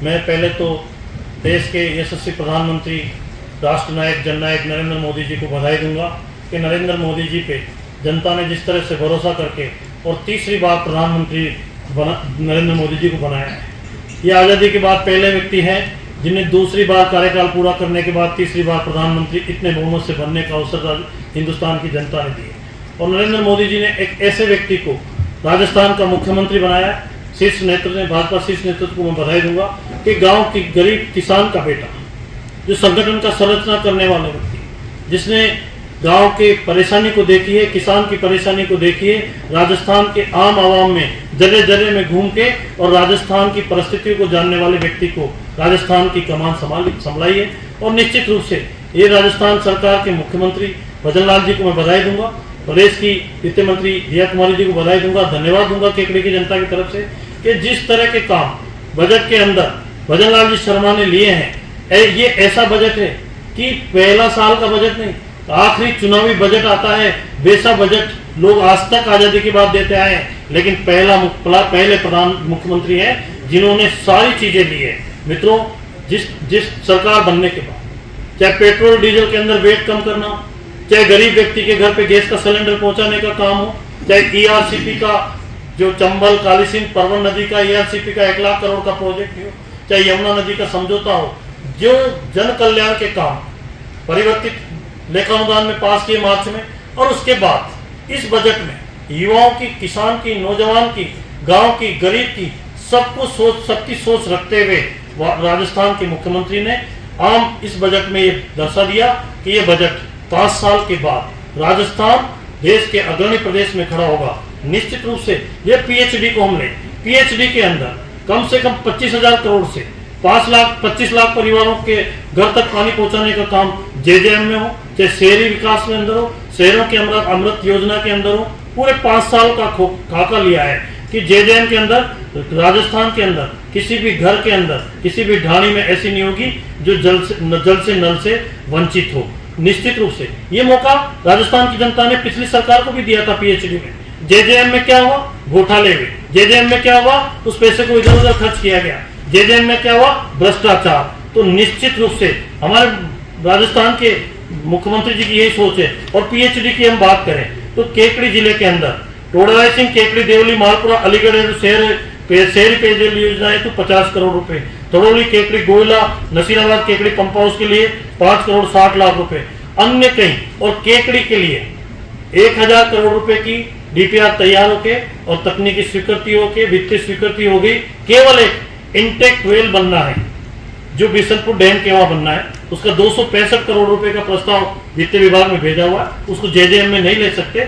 मैं पहले तो देश के यशस्वी प्रधानमंत्री राष्ट्र नायक जननायक नरेंद्र मोदी जी को बधाई दूंगा कि नरेंद्र मोदी जी पे जनता ने जिस तरह से भरोसा करके और तीसरी बार प्रधानमंत्री नरेंद्र मोदी जी को बनाया है। ये आज़ादी के बाद पहले व्यक्ति हैं जिन्हें दूसरी बार कार्यकाल पूरा करने के बाद तीसरी बार प्रधानमंत्री इतने बहुमत से बनने का अवसर हिंदुस्तान की जनता ने दिया। और नरेंद्र मोदी जी ने एक ऐसे व्यक्ति को राजस्थान का मुख्यमंत्री बनाया। शीर्ष नेतृत्व ने भाजपा शीर्ष नेतृत्व को मैं बधाई दूंगा कि गांव की गरीब किसान का बेटा, जो संगठन का संरचना करने वाले व्यक्ति, जिसने गांव की परेशानी को देखी है, किसान की परेशानी को देखी है, राजस्थान के आम आवाम में जगह जगह में घूम के और राजस्थान की परिस्थितियों को जानने वाले व्यक्ति को राजस्थान की कमान संभाली है। और निश्चित रूप से ये राजस्थान सरकार के मुख्यमंत्री भजन लाल जी को मैं बधाई दूंगा, प्रदेश की वित्त मंत्री रिया कुमारी जी को बधाई दूंगा, धन्यवाद दूंगा केकड़ी की जनता की तरफ से कि जिस तरह के काम बजट के अंदर भजन लाल जी शर्मा ने लिए हैं। ये ऐसा बजट है कि पहला साल का बजट नहीं, आखिरी चुनावी बजट आता है वैसा बजट लोग आज तक आजादी की बात देते आए हैं, लेकिन पहले प्रधान मुख्यमंत्री है जिन्होंने सारी चीजें ली है। मित्रों, जिस सरकार बनने के बाद, चाहे पेट्रोल डीजल के अंदर वेट कम करना, चाहे गरीब व्यक्ति के घर पे गैस का सिलेंडर पहुंचाने का काम हो, चाहे ईआरसीपी का जो चंबल काली सिंह परवन नदी का ईआरसीपी का 1 लाख करोड़ का प्रोजेक्ट हो, चाहे यमुना नदी का समझौता हो, जो जन कल्याण के काम परिवर्तित लेखानुदान में पास किए मार्च में, और उसके बाद इस बजट में युवाओं की, किसान की, नौजवान की, गांव की, गरीब की, सबकी सोच रखते हुए राजस्थान के मुख्यमंत्री ने इस बजट में ये दर्शा दिया कि ये बजट 5 साल के बाद राजस्थान देश के अग्रणी प्रदेश में खड़ा होगा। निश्चित रूप से ये पीएचडी को हमने पीएचडी के अंदर कम से कम 25,000 करोड़ से 25 लाख परिवारों के घर तक पानी पहुंचाने का काम जेजेएम में हो, चाहे शहरी विकास में अंदर हो, शहरों के अमृत योजना के अंदर हो, पूरे 5 साल का खाका लिया है कि जेजेएम के अंदर राजस्थान के अंदर किसी भी घर के अंदर किसी भी ढाणी में ऐसी नहीं होगी जो जल से नल से वंचित हो। निश्चित रूप से ये मौका राजस्थान की जनता ने पिछली सरकार को भी दिया था। पीएचडी में जेजेएम में क्या हुआ? घोटाले हुए। जेजेएम में क्या हुआ? उस पैसे को इधर उधर खर्च किया गया। जेजेएम में क्या हुआ? भ्रष्टाचार। तो निश्चित रूप से हमारे राजस्थान के मुख्यमंत्री जी की यही सोच है। और पीएचडी की हम बात करें तो केकड़ी जिले के अंदर टोडराय सिंह, केकड़ी, देवली, मालपुरा, अलीगढ़ शहरी पेयजल योजना है तो 50 करोड़ रुपए, धड़ोली, केकड़ी, गोयला, नसीराबाद, केकड़ी पंप हाउस के लिए 5 करोड़ 60 लाख रुपए, अन्य कई, और केकड़ी के लिए 1000 करोड़ रुपए की डीपीआर तैयार होके और तकनीकी स्वीकृति होके वित्तीय स्वीकृति हो गई। केवल एक इंटेक वेल बनना है जो बिशनपुर डैम के वहां बनना है, उसका 265 करोड़ रुपए का प्रस्ताव वित्त विभाग में भेजा हुआ है, उसको जेजेएम में नहीं ले सकते।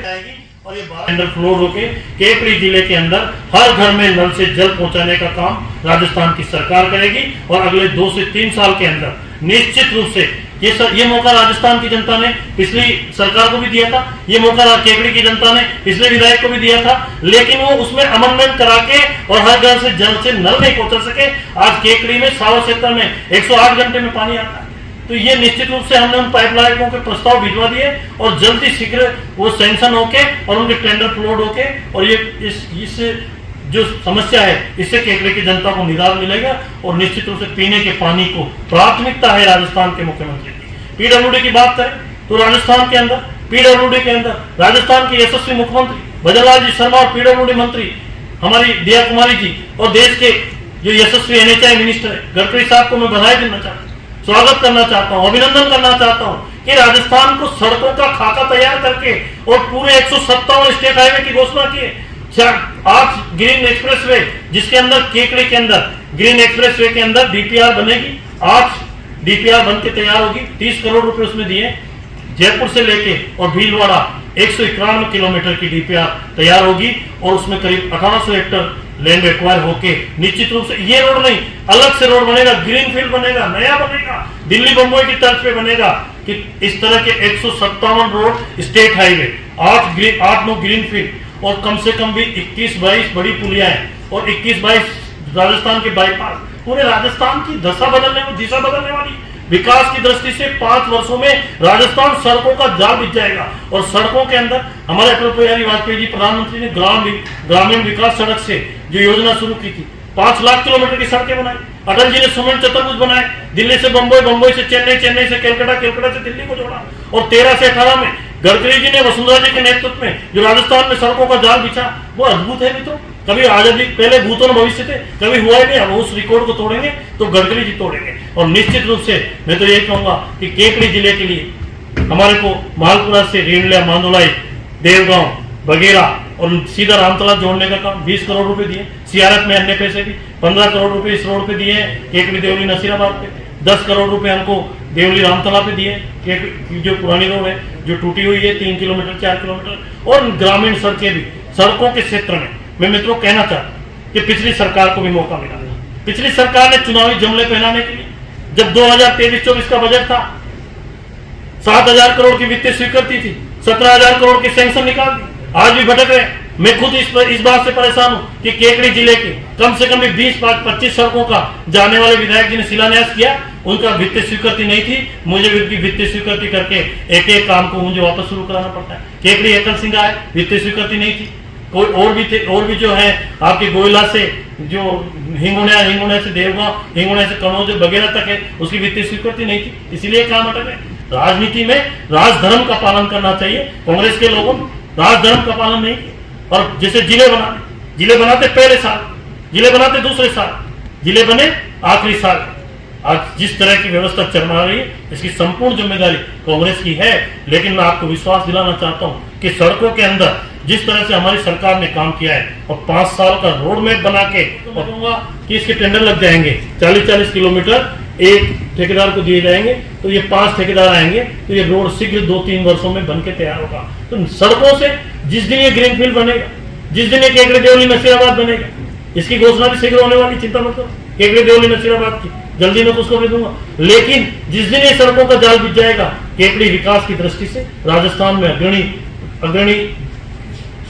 और ये अंडर फ्लोर होके केकड़ी जिले के अंदर हर घर में नल से जल पहुंचाने का काम राजस्थान की सरकार करेगी। और अगले 2 से 3 साल के अंदर निश्चित रूप से ये मौका राजस्थान की जनता ने पिछली सरकार को भी दिया था, ये मौका केकड़ी की जनता ने पिछले विधायक को भी दिया था, लेकिन वो उसमें अमेंडमेंट करा के और हर घर से जल से नल नहीं पहुंचा सके। आज केकड़ी में सावा क्षेत्र में 108 घंटे में पानी आता है। तो ये निश्चित रूप से हमने उन पाइपलाइनों के प्रस्ताव भिजवा दिए और जल्दी शीघ्र वो सैंक्शन होके और उनके टेंडर फ्लोट होके, और ये इस जो समस्या है इससे केकड़ी की जनता को निदान मिलेगा। और निश्चित रूप से पीने के पानी को प्राथमिकता है राजस्थान के मुख्यमंत्री की। पीडब्ल्यूडी की बात करें तो राजस्थान के अंदर पीडब्ल्यूडी के अंदर राजस्थान के यशस्वी मुख्यमंत्री भजन लाल जी शर्मा और पीडब्ल्यूडी मंत्री हमारी रिया कुमारी जी और देश के जो यशस्वी एनएचआई मिनिस्टर है गडकरी साहब को मैं बधाई देना चाहता हूँ, स्वागत करना चाहता हूँ, अभिनंदन करना चाहता हूँ कि राजस्थान को सड़कों का खाका तैयार करके और पूरे 157 स्टेट हाईवे की घोषणा की है। 8 ग्रीन एक्सप्रेसवे जिसके अंदर केकड़ी के अंदर ग्रीन एक्सप्रेसवे के अंदर डीपीआर बनेगी, 8 डीपीआर बन के तैयार होगी, 30 करोड़ रुपए उसमें दिए। जयपुर से लेके और भीलवाड़ा 191 किलोमीटर की डीपीआर तैयार होगी और उसमें करीब 1800 हेक्टर लैंड एक्वायर होके निश्चित रूप से ये रोड नहीं, अलग से रोड बनेगा, ग्रीन फील्ड बनेगा, नया बनेगा, दिल्ली बम्बई की तर्ज पे बनेगा कि इस तरह के 157 road state highway, 8 green field और कम से कम भी 21-22 बड़ी पुलियां हैं और 21-22 राजस्थान के बाईपास, पूरे राजस्थान की दिशा बदलने वाली विकास की दृष्टि से 5 वर्षों में राजस्थान सड़कों का जाल बिछ जाएगा। और सड़कों के अंदर हमारे अटल बिहारी वाजपेयी जी प्रधानमंत्री ने ग्रामीण विकास सड़क से जो योजना शुरू की थी, 5 लाख किलोमीटर की सड़कें बनाई। अटल जी ने सुमन चतुर्भुज बनाए, दिल्ली से बंबई, बंबई से चेन्नई, चेन्नई से कलकत्ता, कलकत्ता से दिल्ली को जोड़ा। और 13 से 18 में गडकरी जी ने वसुंधरा जी के नेतृत्व में जो राजस्थान में सड़कों का जाल बिछा, वो अद्भुत है मित्रों। कभी आजादी पहले भूत और भविष्य थे, कभी हुआ ही नहीं। अब उस रिकॉर्ड को तोड़ेंगे तो गडकरी जी तोड़ेंगे। और निश्चित रूप से मैं तो यही कहूंगा कि केकड़ी जिले के लिए हमारे को मालपुरा से रेणुलिया, मांदोलाई, देवगांव वगैरह और सीधा रामतला जोड़ने का काम 20 करोड़ रुपए दिए। सीआरएफ में अन्य पैसे भी 15 करोड़ रुपए इस रोड पे दिए हैं, केकड़ी देवली नसीराबाद पे। 10 करोड़ रुपए हमको देवली रामतला पे दिए, जो पुरानी रोड है जो टूटी हुई है 3 किलोमीटर 4 किलोमीटर। और ग्रामीण सड़कें भी, सड़कों के क्षेत्र में मैं मित्रों कहना चाहता हूँ कि पिछली सरकार को भी मौका मिला। पिछली सरकार ने चुनावी जमले पहनाने के लिए, जब 2023-24 का बजट था, 7,000 करोड़ की वित्तीय स्वीकृति थी, 17,000 करोड़ की सैंक्शन निकाल दी। आज भी भटक रहे। मैं खुद इस बात से परेशान हूं कि केकड़ी जिले के कम से कम 20-25 सड़कों का जाने वाले विधायक जी ने शिलान्यास किया, उनका वित्तीय स्वीकृति नहीं थी। मुझे उनकी वित्तीय स्वीकृति करके एक एक काम को मुझे वापस शुरू कराना पड़ता है। केकड़ी एकल सिंह आए, वित्तीय स्वीकृति नहीं थी। कोई और भी थे, और भी जो है आपके गोयला से जो हिंगुनिया से देवगांव, हिंगुनिया से कनौज वगैरह तक है, उसकी वित्तीय स्वीकृति नहीं थी, इसलिए काम अटक है। राजनीति में राजधर्म का पालन करना चाहिए। कांग्रेस के लोगों ने राजधर्म का पालन नहीं किया। और जैसे जिले बनाते पहले साल, जिले बनाते दूसरे साल, जिले बने आखिरी साल। आज जिस तरह की व्यवस्था चरमरा रही है, इसकी संपूर्ण जिम्मेदारी कांग्रेस की है। लेकिन मैं आपको विश्वास दिलाना चाहता हूं कि सड़कों के अंदर जिस तरह से हमारी सरकार ने काम किया है और 5 साल का रोड मैप बना के, तो मैं कहूंगा कि इसके टेंडर लग जाएंगे 40-40 किलोमीटर एक ठेकेदार को दिए जाएंगे, तो ये 5 ठेकेदार आएंगे, तो ये रोड शीघ्र 2-3 वर्षों में बनके तैयार होगा। तो सड़कों से जिस दिन ये ग्रीनफील्ड बनेगा, जिस दिन ये केकड़ी देवली नसीराबाद बनेगा, इसकी घोषणा भी शीघ्र होने वाली, चिंता मत करो। केकड़ी देवली नसीराबाद की जल्दी मैं उसको भी दूंगा। लेकिन जिस दिन ये सड़कों का जाल बिछ जाएगा, केकड़ी विकास की दृष्टि से राजस्थान में अग्रणी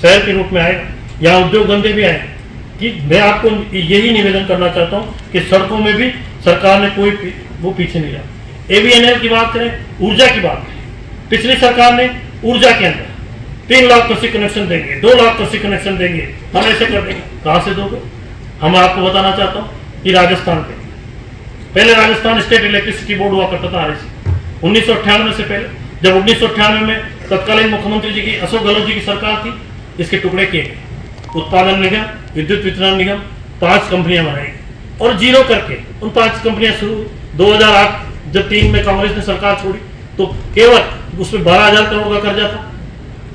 शहर के रूप में आएगा, यहाँ उद्योग धंधे भी आएंगे। कि मैं आपको यही निवेदन करना चाहता हूँ कि सड़कों में भी सरकार ने कोई वो पीछे नहीं रहा। AVNL की बात करें, ऊर्जा की बात करें, पिछली सरकार ने ऊर्जा के अंदर 3 लाख कृषि कनेक्शन देंगे, 2 लाख कृषि कनेक्शन देंगे, हम ऐसे कर देंगे। कहाँ से दोगे? हम आपको बताना चाहता हूँ कि राजस्थान पे पहले राजस्थान स्टेट इलेक्ट्रिसिटी बोर्ड हुआ करता था REC, 1998 से पहले। जब 1998 में तत्कालीन मुख्यमंत्री जी की अशोक गहलोत जी की सरकार थी, इसके टुकड़े किए गए। उत्पादन निगम, विद्युत वितरण निगम, 5 कंपनियां बनाई और जीरो करके उन 5 कंपनियां शुरू। 2008 जब 3 में कांग्रेस ने सरकार छोड़ी तो केवल उसमें 12,000 करोड़ का कर्जा था।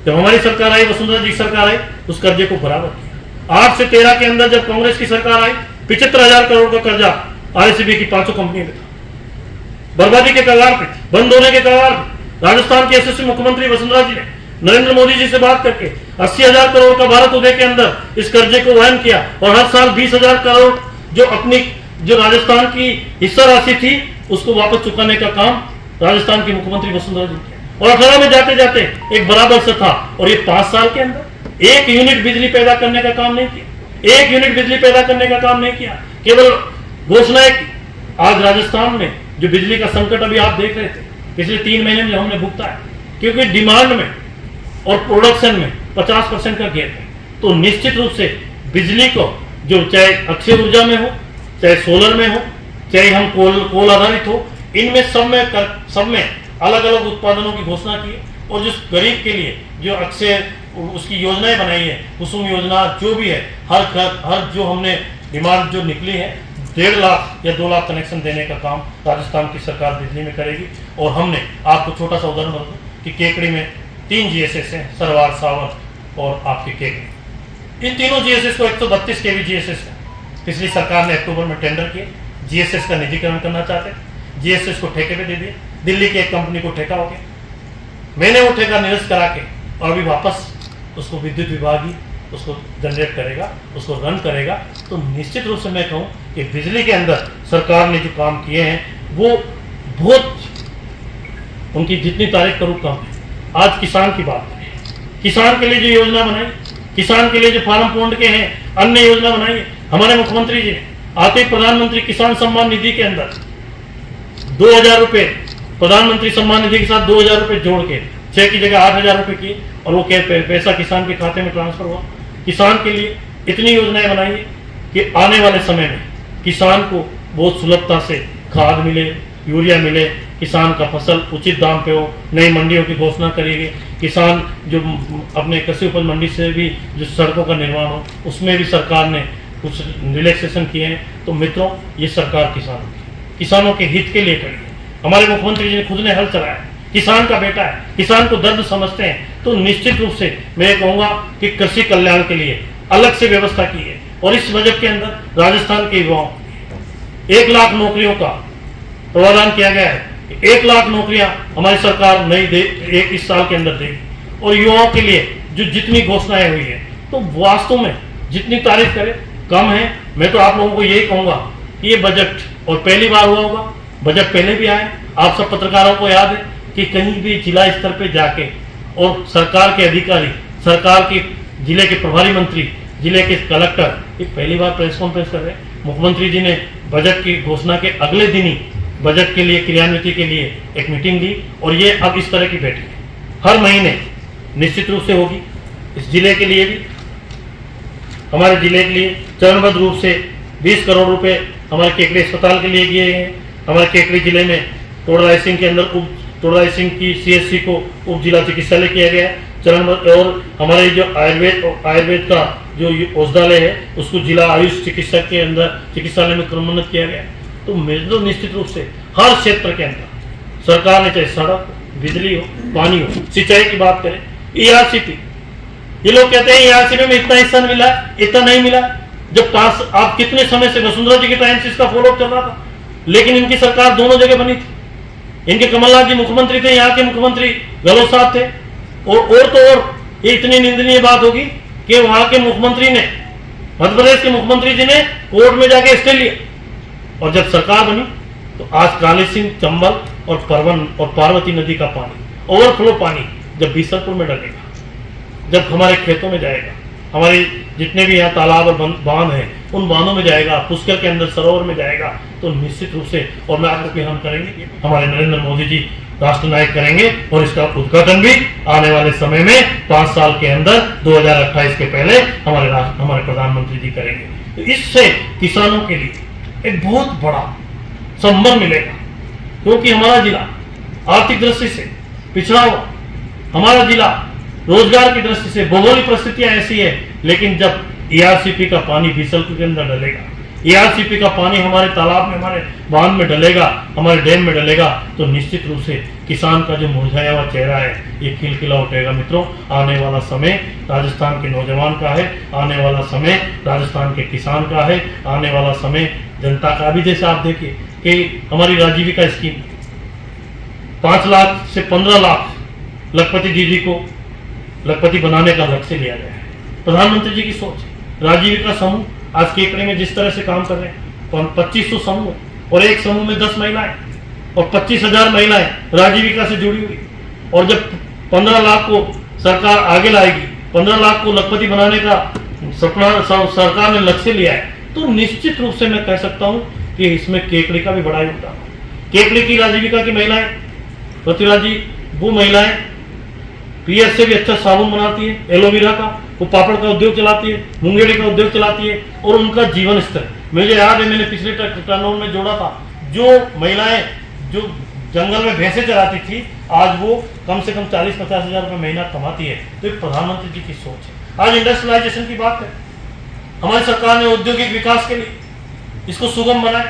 जब हमारी सरकार आई, वसुंधरा जी की सरकार आई, उस कर्जे को बराबर किया। 8 से 13 के अंदर जब कांग्रेस की सरकार आई, 75,000 करोड़ का कर्जा RECB की 5 कंपनियों में था। बर्बादी के कगार पे, बंद होने के कगार पे। राजस्थान के यशस्वी मुख्यमंत्री वसुंधरा जी ने नरेंद्र मोदी जी से बात करके 80,000 करोड़ का भारत उदय के अंदर इस कर्जे को वहन किया और हर साल 20,000 करोड़ जो राजस्थान की हिस्सा राशि थी उसको वापस चुकाने का काम राजस्थान की मुख्यमंत्री वसुंधरा जी किया। और 18 में जाते जाते एक बराबर से था। और ये 5 साल के अंदर 1 यूनिट बिजली पैदा करने का काम नहीं किया, 1 यूनिट बिजली पैदा करने का काम नहीं किया, केवल घोषणाएं की। आज राजस्थान में जो बिजली का संकट अभी आप देख रहे थे, पिछले 3 महीने में हमने भुगता है, क्योंकि डिमांड में और प्रोडक्शन में 50% का गैप है। तो निश्चित रूप से बिजली को, जो चाहे अक्षय ऊर्जा में हो, चाहे सोलर में हो, चाहे हम कोल आधारित हो, इनमें सब में अलग अलग उत्पादनों की घोषणा की है। और जिस गरीब के लिए जो अक्षय उसकी योजनाएं बनाई है, कुसुम योजना जो भी है, हर जो हमने डिमांड जो निकली है, 1.5 लाख या 2 लाख कनेक्शन देने का काम राजस्थान की सरकार बिजली में करेगी। और हमने आपको छोटा सा उदाहरण बता दूं कि केकड़ी में 3 GSS हैं, सरवार, सावर और आपके केकड़ी। इन तीनों GSS को 132 kV GSS है। पिछली सरकार ने अक्टूबर में टेंडर किए, GSS का निजीकरण करना चाहते, GSS को ठेके पे दे दिए। दिल्ली की एक कंपनी को ठेका हो गया। मैंने वो ठेका निरस्त करा के और अभी वापस उसको विद्युत विभाग ही उसको जनरेट करेगा, उसको रन करेगा। तो निश्चित रूप से मैं कहूँ कि बिजली के अंदर सरकार ने जो काम किए हैं वो बहुत, उनकी जितनी तारीफ करूँ कम है। आज किसान की बात करें, किसान के लिए जो योजना बनाई, किसान के लिए जो फार्म पॉन्ड के हैं, अन्य योजना बनाई है हमारे मुख्यमंत्री जी ने। आते ही प्रधानमंत्री किसान सम्मान निधि के अंदर 2,000 रुपए, प्रधानमंत्री सम्मान निधि के साथ 2,000 रुपए जोड़ के 6 की जगह 8,000 रुपए किए और वो पैसा किसान के खाते में ट्रांसफर हुआ। किसान के लिए इतनी योजनाएं बनाई है कि आने वाले समय में किसान को बहुत सुलभता से खाद मिले, यूरिया मिले, किसान का फसल उचित दाम पे हो, नई मंडियों की घोषणा करेंगे, किसान जो अपने कृषि उपज मंडी से भी जो सड़कों का निर्माण हो उसमें भी सरकार ने कुछ रिलैक्सेशन किए हैं। तो मित्रों, ये सरकार किसानों के हित के लिए करी है। हमारे मुख्यमंत्री जी ने खुद ने हल चलाया, किसान का बेटा है, किसान को दर्द समझते हैं। तो निश्चित रूप से मैं ये कहूँगा कि कृषि कल्याण के लिए अलग से व्यवस्था की है। और इस बजट के अंदर राजस्थान के युवाओं 1 लाख नौकरियों का प्रावधान किया गया है। 1 लाख नौकरियां हमारी सरकार नहीं दे, इस साल के अंदर देगी। और युवाओं के लिए जो जितनी घोषणाएं हुई है, तो वास्तव में जितनी तारीफ करें कम है। मैं तो आप लोगों को यही कहूंगा कि ये बजट और पहली बार हुआ होगा, बजट पहले भी आए, आप सब पत्रकारों को याद है कि कहीं भी जिला स्तर पे जाके और सरकार के अधिकारी, सरकार के जिले के प्रभारी मंत्री, जिले के कलेक्टर, ये पहली बार प्रेस कॉन्फ्रेंस कर रहे हैं। मुख्यमंत्री जी ने बजट की घोषणा के अगले दिन ही बजट के लिए क्रियान्विति के लिए एक मीटिंग ली। और ये अब इस तरह की बैठक हर महीने निश्चित रूप से होगी। इस जिले के लिए भी, हमारे जिले के लिए चरणबद्ध रूप से 20 करोड़ रुपए हमारे केकड़ी अस्पताल के लिए दिए हैं। हमारे केकड़ी जिले में टोडराय सिंह के अंदर टोडराय सिंह की CHC को उप जिला चिकित्सालय किया गया है चरणबद्ध। और हमारे जो आयुर्वेद का जो औषधालय है उसको जिला आयुष चिकित्सा के अंदर चिकित्सालय में क्रमोन्नत किया गया है। तो मेरे निश्चित रूप से हर क्षेत्र के अंदर सरकार ने, चाहे सड़क, बिजली हो, पानी हो, सिंचाई की बात करें, ERCP, ये लोग कहते हैं ERCP में इतना हिस्सा मिला, इतना नहीं मिला। जब पास आप कितने समय से वसुंधरा जी के टाइम से इसका फॉलोअप चल रहा था, लेकिन इनकी सरकार दोनों जगह बनी थी। इनके कमलनाथ जी मुख्यमंत्री थे, यहाँ के मुख्यमंत्री गहलोत साहब थे। और तो और ये इतनी निंदनीय बात होगी कि वहां के मुख्यमंत्री ने, मध्य प्रदेश के मुख्यमंत्री जी ने कोर्ट में जाके स्टे लिया। और जब सरकार बनी तो आज काली सिंह, चंबल और परवन और पार्वती नदी का पानी, ओवरफ्लो पानी जब बीसलपुर में डलेगा, जब हमारे खेतों में जाएगा, हमारे जितने भी यहाँ तालाब और बांध हैं उन बांधों में जाएगा, पुष्कर के अंदर सरोवर में जाएगा, तो निश्चित रूप से, और मैं आपको हम करेंगे, हमारे नरेंद्र मोदी जी राष्ट्र नायक करेंगे। और इसका उद्घाटन भी आने वाले समय में 5 साल के अंदर 2028 के पहले हमारे प्रधानमंत्री जी करेंगे। तो इससे किसानों के लिए एक बहुत बड़ा संबल मिलेगा, क्योंकि हमारा जिला आर्थिक दृष्टि से पिछड़ा हुआ, हमारा जिला रोजगार की दृष्टि से, भौगोलिक परिस्थितियां ऐसी है, लेकिन जब ERCP का पानी बीसलपुर के अंदर डलेगा, ERCP का पानी हमारे तालाब में, हमारे बांध में डलेगा, हमारे डैम में डलेगा, तो निश्चित रूप से किसान का जो मुरझाया हुआ चेहरा है ये खिलखिला उठेगा। मित्रों, आने वाला समय राजस्थान के नौजवान का है, आने वाला समय राजस्थान के किसान का है, आने वाला समय जनता का भी। जैसे आप देखिए कि हमारी राजीविका स्कीम 5 लाख से 15 लाख लखपति दीदी को लखपति बनाने का लक्ष्य लिया गया है। प्रधानमंत्री जी की सोच, राजीविका समूह आज केकड़ी में जिस तरह से काम कर रहे हैं, 2500 समूह और एक समूह में 10 महिलाएं और 25,000 महिलाएं राजीविका से जुड़ी हुई। और जब 15 लाख को सरकार आगे लाएगी, 15 लाख को लखपति बनाने का सपना सरकार ने लक्ष्य लिया है, तो निश्चित रूप से मैं कह सकता हूं कि इसमें केकड़ी का भी बड़ा योगदान है। केकड़ी की राजीविका की महिलाएं, पृथ्वीराज जी, वो महिलाएं पीएच से भी अच्छा साबुन बनाती है, एलोवेरा का, वो पापड़ का उद्योग चलाती है, मुंगेड़ी का उद्योग चलाती है। और उनका जीवन स्तर मुझे याद है, मैंने पिछले टर्नओवर में जोड़ा था, जो महिलाएं जो जंगल में भैंसे चराती थी, आज वो कम से कम 40-50 हजार रुपये महीना कमाती है। तो एक प्रधानमंत्री जी की सोच है। आज इंडस्ट्रियलाइजेशन की बात है, हमारी सरकार ने औद्योगिक विकास के लिए इसको सुगम बनाए।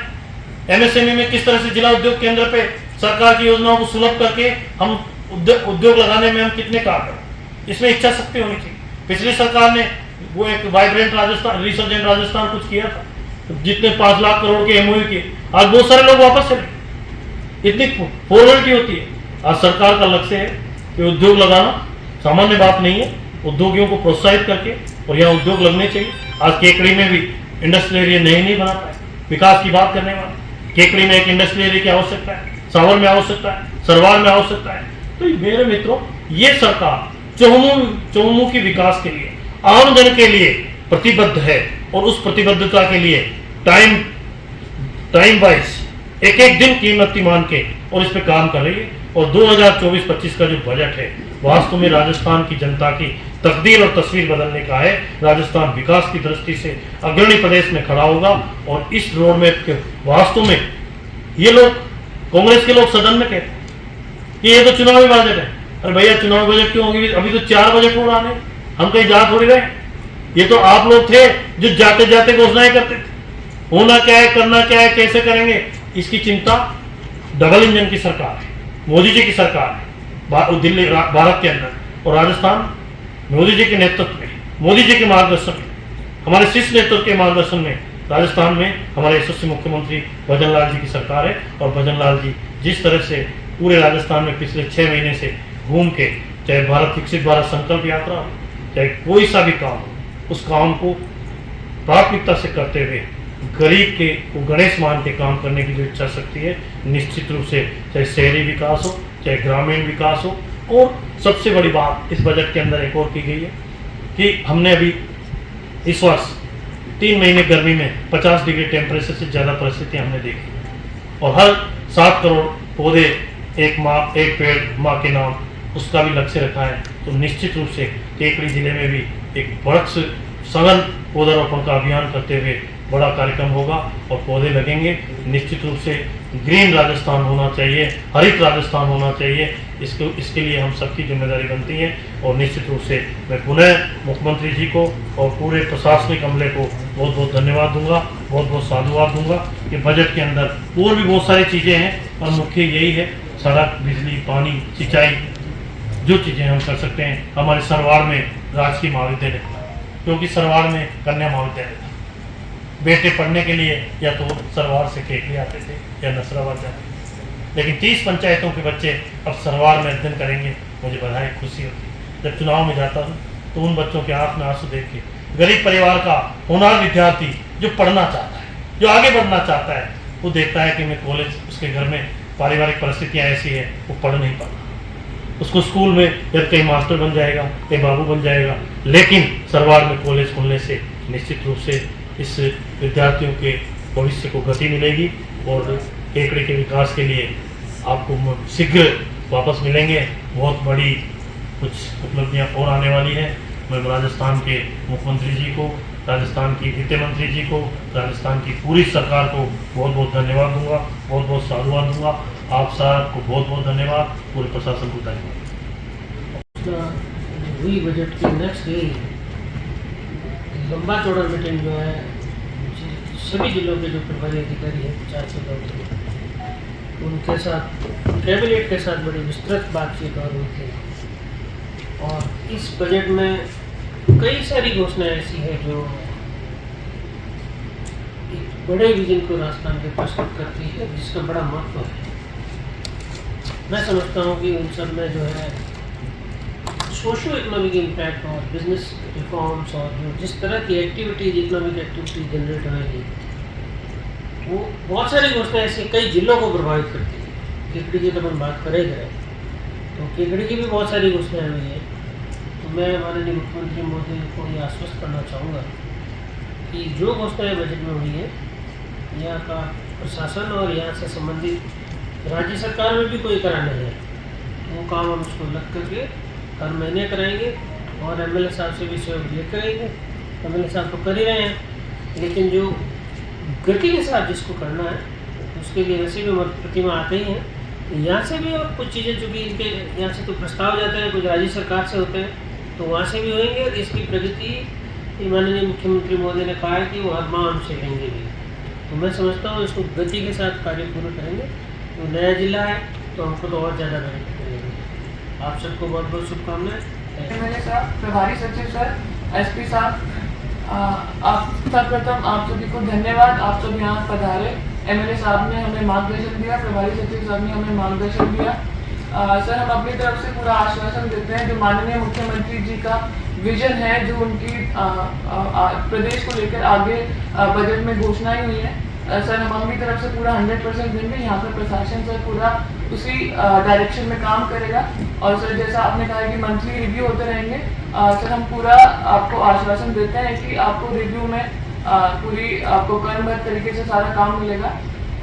MSME में किस तरह से जिला उद्योग केंद्र पे सरकार की योजनाओं को सुलभ करके हम उद्योग लगाने में हम कितने कारगर, इसमें इच्छा शक्ति होनी चाहिए। पिछली सरकार ने वो एक वाइब्रेंट राजस्थान, रिसर्जेंट राजस्थान कुछ किया था, तो जितने 5 लाख करोड़ के MOU किए, आज बहुत सारे लोग वापस चले। इतनी फॉर्मेलिटी होती है। आज सरकार का लक्ष्य है कि उद्योग लगाना सामान्य बात नहीं है, उद्योगियों को प्रोत्साहित करके और यहाँ उद्योग लगने चाहिए। आज केकड़ी में भी इंडस्ट्रियल एरिया नहीं बना पाए, विकास की बात करने वाले, केकड़ी में एक इंडस्ट्रियल एरिया की आवश्यकता है, सावर में आवश्यकता है, सरवार में आवश्यकता है। तो मेरे मित्रों, ये सरकार चहुमुखी विकास के लिए, आम जन के लिए प्रतिबद्ध है और उस प्रतिबद्धता के लिए टाइम वाइज एक दिन कीमती मान के और इस पे काम कर रही है। और 2024-25 का जो बजट है, वास्तव में राजस्थान की जनता की तकदीर और तस्वीर बदलने का है। राजस्थान विकास की दृष्टि से अग्रणी प्रदेश में खड़ा होगा और इस रोड मैप के वास्तव में ये लोग कांग्रेस के लोग सदन में कहते हैं कि ये तो चुनावी बजट है। अरे भैया चुनावी बजट क्यों होगी? अभी तो 4 बजट हो रहा है, हम कहीं जा थोड़ी रहे। ये तो आप लोग थे जो जाते जाते घोषणाएं करते थे। होना क्या है, करना क्या है, कैसे करेंगे, इसकी चिंता डबल इंजन की सरकार है, मोदी जी की सरकार है दिल्ली भारत के अंदर। और राजस्थान मोदी जी के नेतृत्व में, मोदी जी के मार्गदर्शन में, हमारे शीर्ष नेतृत्व के मार्गदर्शन में राजस्थान में हमारे यशस्वी मुख्यमंत्री भजन लाल जी की सरकार है। और भजन लाल जी जिस तरह से पूरे राजस्थान में पिछले 6 महीने से घूम के, चाहे भारत विकसित भारत संकल्प यात्रा हो, चाहे कोई सा भी काम हो, उस काम को प्राथमिकता से करते हुए गरीब के को गणेश मान के काम करने की जो इच्छा शक्ति है, निश्चित रूप से चाहे शहरी विकास हो, चाहे ग्रामीण विकास हो। और सबसे बड़ी बात इस बजट के अंदर एक और की गई है कि हमने अभी इस वर्ष 3 महीने गर्मी में 50 डिग्री टेम्परेचर से ज़्यादा परिस्थिति हमने देखी और हर 7 करोड़ पौधे एक पेड़ माँ के नाम, उसका भी लक्ष्य रखा है। तो निश्चित रूप से केकड़ी जिले में भी एक बड़ा सघन पौधारोपण का अभियान करते हुए बड़ा कार्यक्रम होगा और पौधे लगेंगे। निश्चित रूप से ग्रीन राजस्थान होना चाहिए, हरित राजस्थान होना चाहिए। इसके लिए हम सबकी जिम्मेदारी बनती है। और निश्चित रूप से मैं पुनः मुख्यमंत्री जी को और पूरे प्रशासनिक अमले को बहुत बहुत धन्यवाद दूंगा, बहुत बहुत साधुवाद दूंगा कि बजट के अंदर और भी बहुत सारी चीज़ें हैं और मुख्य यही है सड़क, बिजली, पानी, सिंचाई, जो चीज़ें हम कर सकते हैं। हमारे सरवार में राजकीय महाविद्यालय, क्योंकि सरवार में कन्या महाविद्यालय था, बेटे पढ़ने के लिए या तो सरवार से केकड़ी आते थे या नसराबाद जाते थे, लेकिन 30 पंचायतों के बच्चे अब सरवार में अध्ययन करेंगे। मुझे बधाई, खुशी होती है। जब चुनाव में जाता हूँ तो उन बच्चों के आँख में आंसू देख के, गरीब परिवार का होनहार विद्यार्थी जो पढ़ना चाहता है, जो आगे बढ़ना चाहता है, वो देखता है कि मैं कॉलेज, उसके घर में पारिवारिक परिस्थितियाँ ऐसी है, वो पढ़ नहीं पाता। उसको स्कूल में या कहीं मास्टर बन जाएगा, कहीं बाबू बन जाएगा, लेकिन सरवार में कॉलेज खुलने से निश्चित रूप से इस विद्यार्थियों के भविष्य को गति मिलेगी और केकड़ी के विकास के लिए आपको शीघ्र वापस मिलेंगे। बहुत बड़ी कुछ उपलब्धियां और आने वाली है। मैं राजस्थान के मुख्यमंत्री जी को, राजस्थान की वित्त मंत्री जी को, राजस्थान की पूरी सरकार को बहुत बहुत धन्यवाद दूंगा, बहुत बहुत साधुवाद दूंगा। आप साहब को बहुत बहुत धन्यवाद, पूरे प्रशासन को धन्यवाद। हुई बजट के नेक्स्ट डे लंबा चौड़ा मीटिंग जो है सभी जिलों के जो प्रभारी अधिकारी हैं 400 लोग, उनके साथ कैबिनेट के साथ बड़ी विस्तृत बातचीत और हुई थी। और इस बजट में कई सारी घोषणाएं ऐसी है जो एक बड़े विजन को राजस्थान के प्रस्तुत करती है, जिसका बड़ा महत्व है। मैं समझता हूँ कि उन सब में जो है सोशो इकोनॉमिक इम्पैक्ट और बिजनेस रिफॉर्म्स और जो जिस तरह की एक्टिविटीज, इकोनॉमिक एक्टिविटीज जनरेट होगी, वो बहुत सारी घोषणाएं ऐसी कई जिलों को प्रभावित करती है। केकड़ी की तो हम बात करें तो केकड़ी की भी बहुत सारी घोषणाएं हुई है। तो मैं माननीय मुख्यमंत्री मोदी को ये आश्वस्त करना चाहूँगा कि जो घोषणाएं बजट में हुई है, यहाँ का प्रशासन और यहाँ से संबंधित राज्य सरकार में भी कोई करा नहीं है, वो काम हम उसको लग करके हर महीने कराएंगे और एमएलए साहब से भी सहयोग ले करेंगे। एमएलए साहब तो कर ही रहे हैं, लेकिन जो गति के साथ जिसको करना है उसके लिए वैसे भी प्रतिमा आते ही हैं। यहाँ से भी और कुछ चीज़ें चूँकि इनके यहाँ से तो प्रस्ताव जाते हैं, कुछ राज्य सरकार से होते हैं, तो वहाँ से भी होंगे। और इसकी प्रगति माननीय मुख्यमंत्री मोदी ने कहा है कि वो हर माह हमसे लेंगे भी। तो मैं समझता हूँ इसको गति के साथ कार्य पूरा करेंगे। तो नया जिला है तो हमको तो और ज़्यादा मेहनत करेंगे। आप सबको बहुत बहुत शुभकामनाएं। एमएलए साहब, प्रभारी सचिव सर, एसपी साहब, आप सर्वप्रथम आप सभी को धन्यवाद। आप सब यहाँ पधारे। एमएलए साहब ने हमें मार्गदर्शन दिया, प्रभारी सचिव साहब ने हमें मार्गदर्शन दिया। सर, हम अपनी तरफ से पूरा आश्वासन देते हैं जो माननीय मुख्यमंत्री जी का विजन है, जो उनकी प्रदेश को लेकर आगे बजट में घोषणाएं हुई है, सर हम अपनी तरफ से पूरा 100% देंगे। यहाँ पर प्रशासन सर पूरा उसी डायरेक्शन में काम करेगा। और सर जैसा आपने कहा है कि मंथली रिव्यू होते रहेंगे, सर हम पूरा आपको आश्वासन देते हैं कि आपको रिव्यू में पूरी आपको क्रमबद्ध तरीके से सारा काम मिलेगा।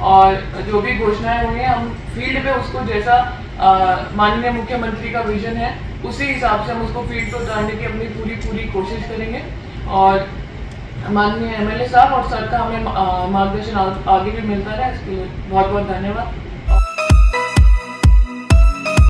और जो भी घोषणाएं हुई हैं हम फील्ड पे उसको जैसा माननीय मुख्यमंत्री का विजन है, उसी हिसाब से हम उसको फील्ड पर उतारने की अपनी पूरी कोशिश करेंगे। और माननीय एमएलए साहब और सर का हमें मार्गदर्शन आगे भी मिलता रहे, इसके लिए बहुत बहुत धन्यवाद।